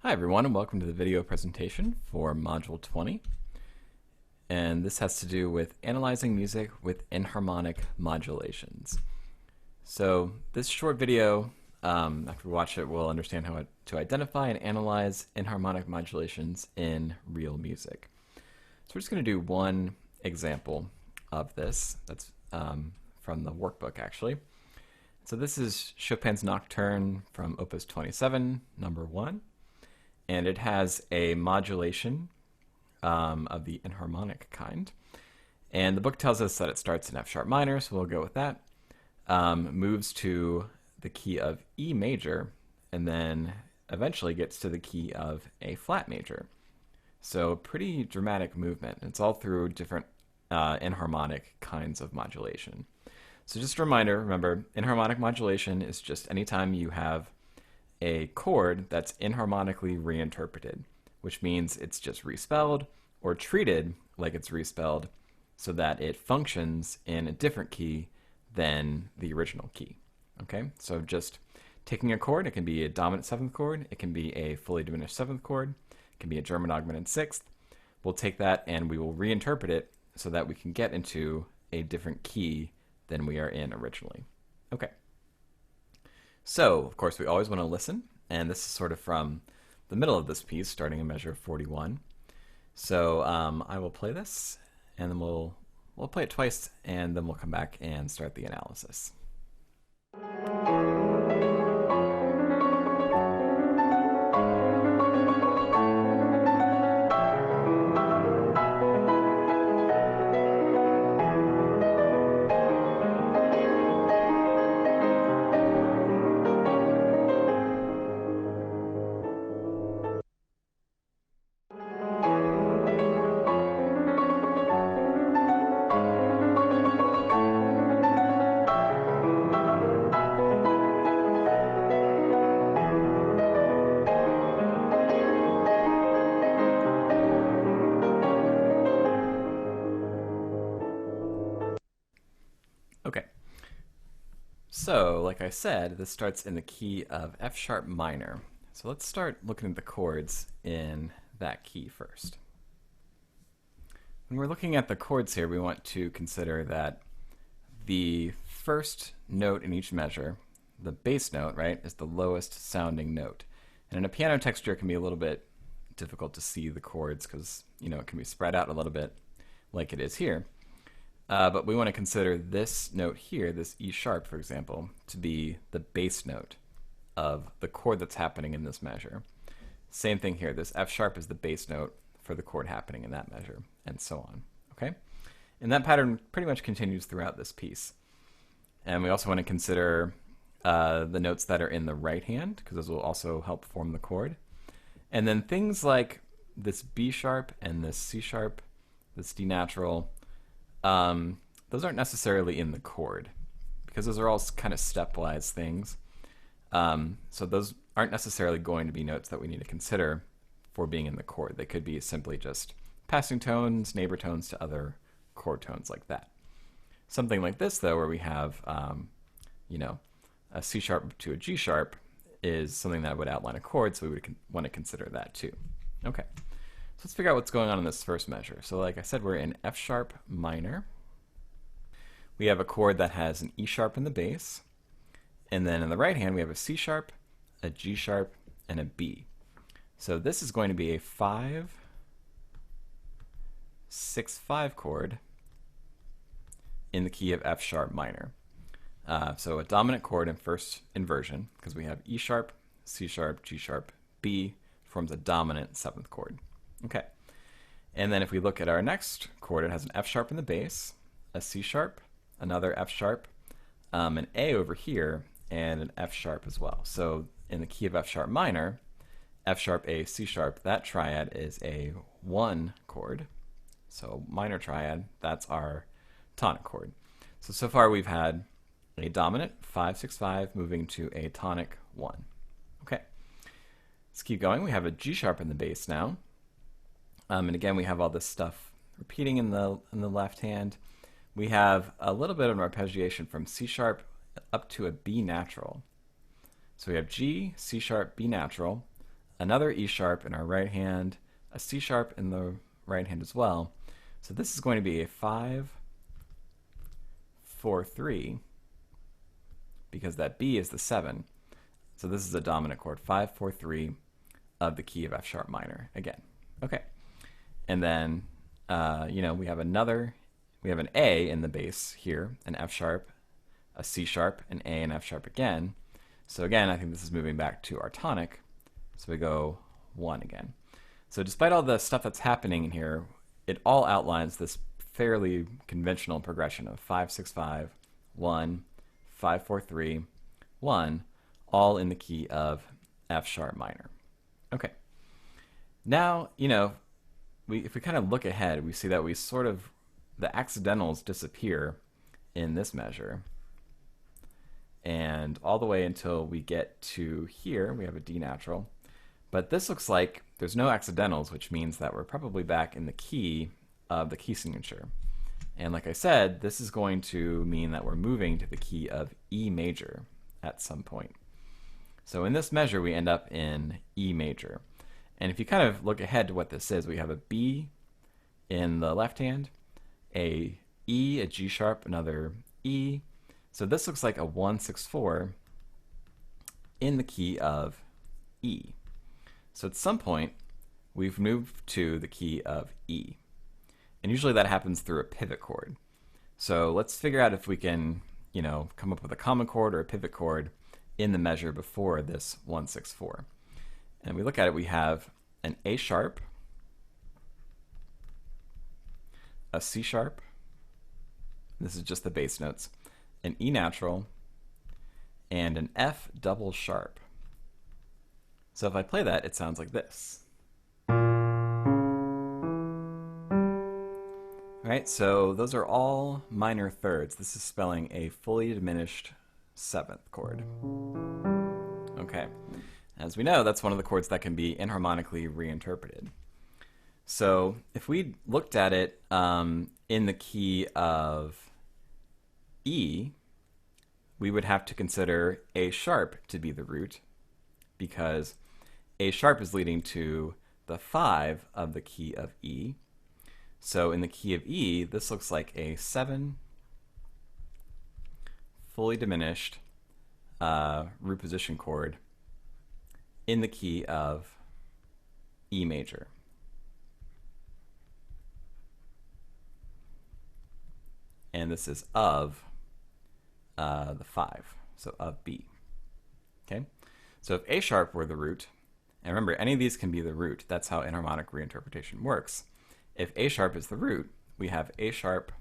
Hi everyone, and welcome to the video presentation for Module 20. And this has to do with analyzing music with enharmonic modulations. So this short video, after we watch it, we'll understand how to identify and analyze enharmonic modulations in real music. So we're just going to do one example of this. That's from the workbook, actually. So this is Chopin's Nocturne from Opus 27, number 1. And it has a modulation of the enharmonic kind. And the book tells us that it starts in F sharp minor, so we'll go with that. Moves to the key of E major, and then eventually gets to the key of A flat major. So pretty dramatic movement. It's all through different enharmonic kinds of modulation. So just a reminder, remember, enharmonic modulation is just anytime you have a chord that's enharmonically reinterpreted, which means it's just respelled or treated like it's respelled so that it functions in a different key than the original key. Okay, so just taking a chord, it can be a dominant 7th chord, it can be a fully diminished 7th chord, it can be a German augmented 6th. We'll take that and we will reinterpret it so that we can get into a different key than we are in originally. Okay. So, of course, we always want to listen, and this is sort of from the middle of this piece, starting in measure 41. So I will play this, and then we'll play it twice, and then we'll come back and start the analysis. Okay, so like I said, this starts in the key of F sharp minor. So let's start looking at the chords in that key first. When we're looking at the chords here, we want to consider that the first note in each measure, the bass note, right, is the lowest sounding note. And in a piano texture, it can be a little bit difficult to see the chords because, you know, it can be spread out a little bit like it is here. But we want to consider this note here, this E sharp, for example, to be the bass note of the chord that's happening in this measure. Same thing here. This F sharp is the bass note for the chord happening in that measure, and so on. Okay? And that pattern pretty much continues throughout this piece. And we also want to consider the notes that are in the right hand, because those will also help form the chord. And then things like this B sharp and this C sharp, this D natural, those aren't necessarily in the chord because those are all kind of stepwise things. So those aren't necessarily going to be notes that we need to consider for being in the chord. They could be simply just passing tones, neighbor tones to other chord tones like that. Something like this, though, where we have, you know, a C sharp to a G sharp is something that would outline a chord, so we would want to consider that too. Okay. So let's figure out what's going on in this first measure. So like I said, we're in F sharp minor. We have a chord that has an E sharp in the bass. And then in the right hand, we have a C sharp, a G sharp, and a B. So this is going to be a 5, 6, 5 chord in the key of F sharp minor. So a dominant chord in first inversion, because we have E sharp, C sharp, G sharp, B forms a dominant 7th chord. Okay, and then if we look at our next chord, it has an F sharp in the bass, a C sharp, another F sharp, an A over here, and an F sharp as well. So in the key of F sharp minor, F sharp, A, C sharp, that triad is a 1 chord. So minor triad, that's our tonic chord. So far we've had a dominant 5, 6, 5 moving to a tonic 1. Okay, let's keep going. We have a G sharp in the bass now. And again, we have all this stuff repeating in the left hand. We have a little bit of an arpeggiation from C sharp up to a B natural. So we have G, C sharp, B natural, another E sharp in our right hand, a C sharp in the right hand as well. So this is going to be a 5, 4, 3, because that B is the 7. So this is a dominant chord, 5, 4, 3 of the key of F sharp minor again. Okay. And then, we have an A in the bass here, an F sharp, a C sharp, an A, and F sharp again. So again, I think this is moving back to our tonic. So we go 1 again. So despite all the stuff that's happening in here, it all outlines this fairly conventional progression of 5, 6, 5, 1, 5, 4, 3, 1, all in the key of F sharp minor. Okay. Now, if we kind of look ahead, we see that the accidentals disappear in this measure. And all the way until we get to here, we have a D natural. But this looks like there's no accidentals, which means that we're probably back in the key of the key signature. And like I said, this is going to mean that we're moving to the key of E major at some point. So in this measure, we end up in E major. And if you kind of look ahead to what this is, we have a B in the left hand, a E, a G sharp, another E. So this looks like a 1, 6, 4 in the key of E. So at some point, we've moved to the key of E. And usually that happens through a pivot chord. So let's figure out if we can, come up with a common chord or a pivot chord in the measure before this 1, 6, 4. And we look at it, we have an A sharp, a C sharp, this is just the bass notes, an E natural, and an F double sharp. So if I play that, it sounds like this. All right, so those are all minor thirds. This is spelling a fully diminished 7th chord. Okay. As we know, that's one of the chords that can be inharmonically reinterpreted. So if we looked at it in the key of E, we would have to consider A sharp to be the root, because A sharp is leading to the 5 of the key of E. So in the key of E, this looks like a 7 fully diminished root position chord in the key of E major. And this is of the 5, so of B. Okay, so if A sharp were the root, and remember, any of these can be the root, that's how enharmonic reinterpretation works. If A sharp is the root, we have A sharp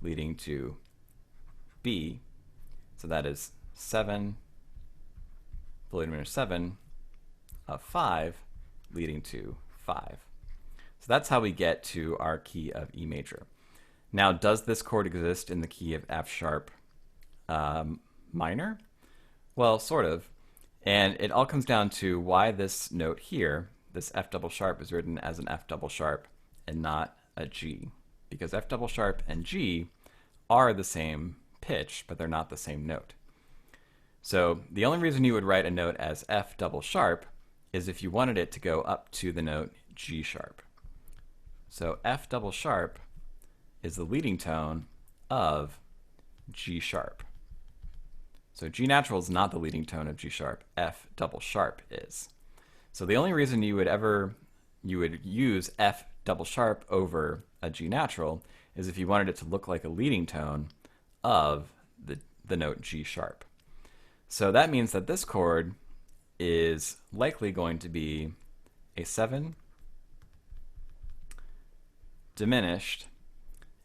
leading to B, so that is 7, fully diminished 7 of 5 leading to 5. So that's how we get to our key of E major. Now, does this chord exist in the key of F sharp minor? Well, sort of. And it all comes down to why this note here, this F double sharp, is written as an F double sharp and not a G. Because F double sharp and G are the same pitch, but they're not the same note. So the only reason you would write a note as F double sharp is if you wanted it to go up to the note G sharp. So F double sharp is the leading tone of G sharp. So G natural is not the leading tone of G sharp, F double sharp is. So the only reason you would use F double sharp over a G natural is if you wanted it to look like a leading tone of the note G sharp. So that means that this chord is likely going to be a 7 diminished,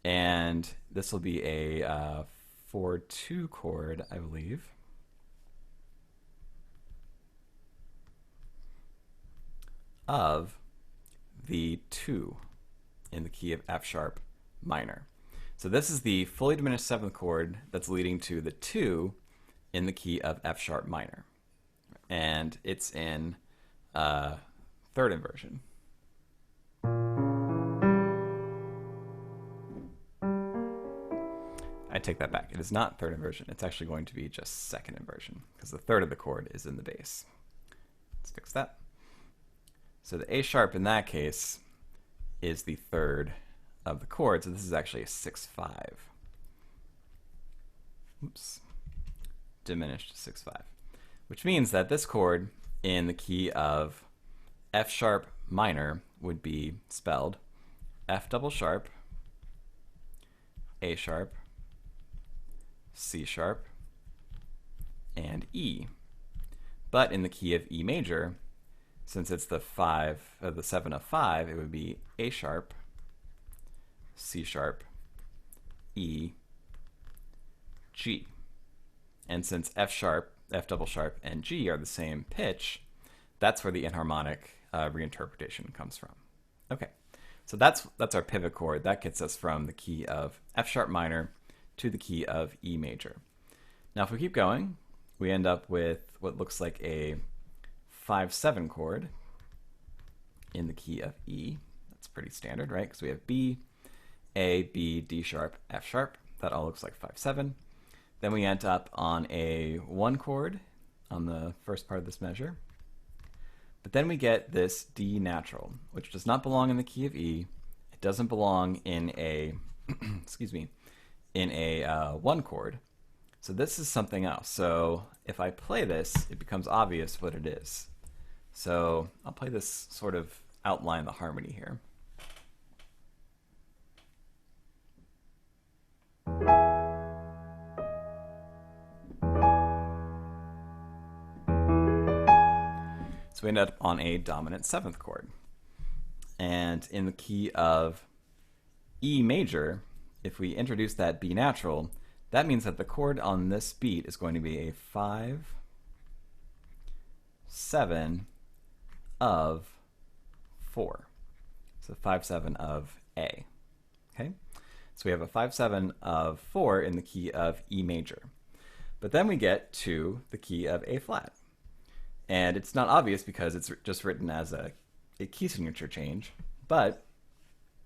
and this will be a 4-2 chord, I believe. Of the 2 in the key of F sharp minor. So this is the fully diminished 7th chord that's leading to the 2 in the key of F sharp minor. And it's in 3rd inversion. I take that back. It is not 3rd inversion. It's actually going to be just 2nd inversion because the 3rd of the chord is in the bass. Let's fix that. So the A sharp in that case is the third of the chord, so this is actually a 6-5. Oops. Diminished 6-5. Which means that this chord in the key of F sharp minor would be spelled F double sharp, A sharp, C sharp, and E. But in the key of E major, since it's the 7 of 5, it would be A sharp, C sharp, E, G. And since F sharp, F double sharp, and G are the same pitch, that's where the enharmonic reinterpretation comes from. Okay, so that's our pivot chord. That gets us from the key of F sharp minor to the key of E major. Now if we keep going, we end up with what looks like a 5-7 chord in the key of E. That's pretty standard, right? Because we have B, A, B, D sharp, F sharp. That all looks like 5-7. Then we end up on a 1 chord on the first part of this measure. But then we get this D natural, which does not belong in the key of E. It doesn't belong in a, excuse me, in a 1 chord. So this is something else. So if I play this, it becomes obvious what it is. So I'll play this, sort of outline the harmony here. So we end up on a dominant 7th chord. And in the key of E major, if we introduce that B natural, that means that the chord on this beat is going to be a 5-7 of 4. So 5-7 of A. Okay? So we have a 5-7 of 4 in the key of E major. But then we get to the key of A flat. And it's not obvious because it's just written as a key signature change. But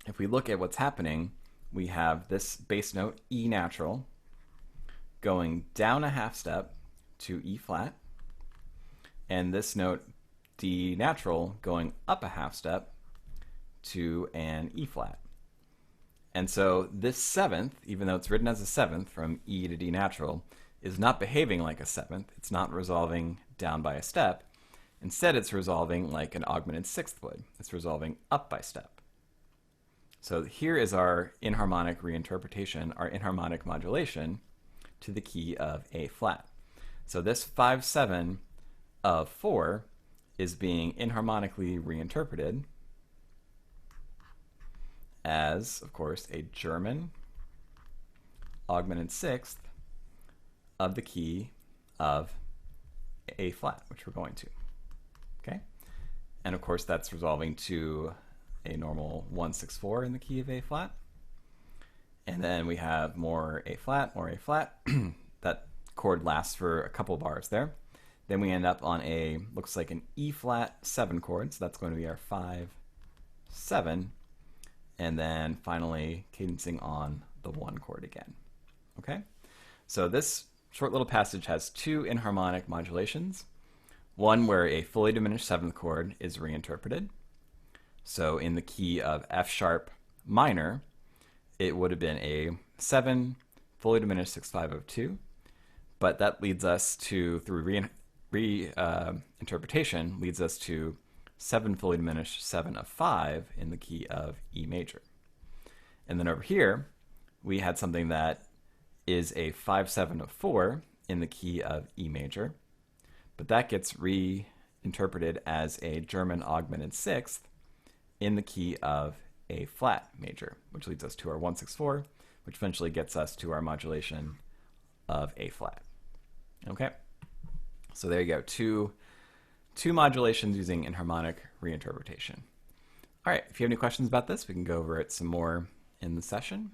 if we look at what's happening, we have this bass note E natural going down a half step to E flat, and this note D natural going up a half step to an E flat. And so this 7th, even though it's written as a 7th from E to D natural, is not behaving like a 7th. It's not resolving down by a step. Instead, it's resolving like an augmented 6th would. It's resolving up by step. So here is our enharmonic reinterpretation, our enharmonic modulation to the key of A flat. So this 5-7 of 4 is being enharmonically reinterpreted as, of course, a German augmented 6th of the key of A flat, which we're going to. Okay? And of course, that's resolving to a normal 1-6-4 in the key of A flat. And then we have more A flat, more A flat. That chord lasts for a couple bars there. Then we end up on a, looks like an E flat 7 chord. So that's going to be our 5-7. And then finally cadencing on the 1 chord again. Okay? So this short little passage has 2 enharmonic modulations. One where a fully diminished 7th chord is reinterpreted. So in the key of F sharp minor, it would have been a 7 fully diminished 6-5 of 2, but that leads us to, through reinterpretation, leads us to 7 fully diminished 7 of 5 in the key of E major. And then over here, we had something that is a 5-7 of 4 in the key of E major, but that gets reinterpreted as a German augmented 6th in the key of A flat major, which leads us to our 1-6-4, which eventually gets us to our modulation of A flat. Okay, so there you go, two modulations using enharmonic reinterpretation. All right, if you have any questions about this, we can go over it some more in the session,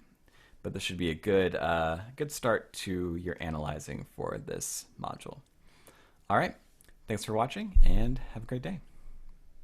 but this should be a good start to your analyzing for this module. All right, thanks for watching and have a great day.